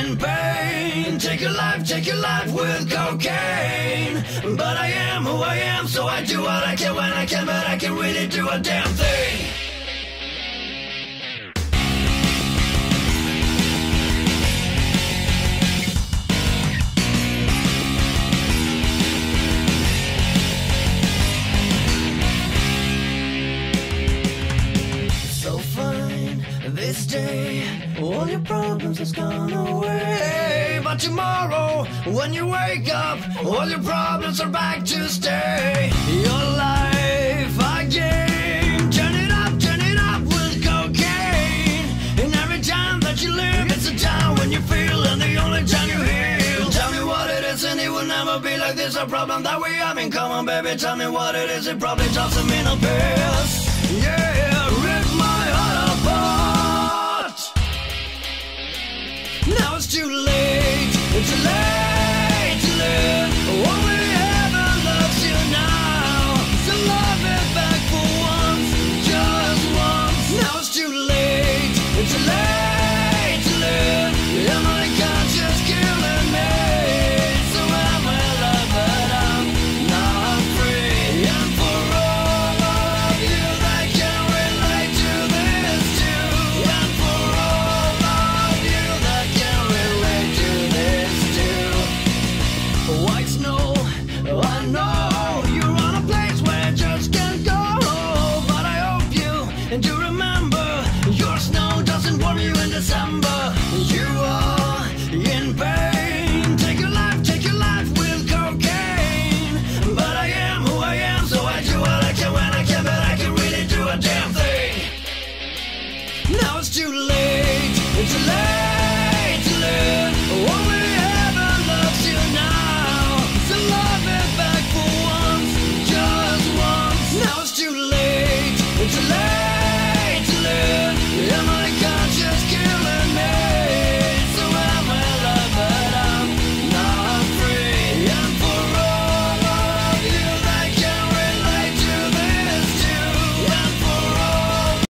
in pain. Take your life with cocaine. But I am who I am, so I do what I can when I can, but I can really do a damn thing. This day, all your problems has gone away. But tomorrow, when you wake up, all your problems are back to stay. Your life again. Turn it up with cocaine. And every time that you live, it's a time when you feel, and the only time you heal. Tell me what it is, and it will never be like this. A problem that we have in common, baby. Tell me what it is, it probably drops a in a piss. Yeah, rip my heart apart. Now it's too late, it's too late to live. Only heaven loves you now, so love it back for once, just once. Now it's too late, it's too late to live. And my conscience killing me, so I'm alive but I'm not free. And for all of you that can relate to this too, and for all of you that can relate to this too. White snow, I know you're on a place where you just can't go, but I hope you do remember your snow doesn't warm you in December. You are in pain. Take your life with cocaine. But I am who I am, so I do what I can when I can, but I can really do a damn thing. Now it's too late, it's too late.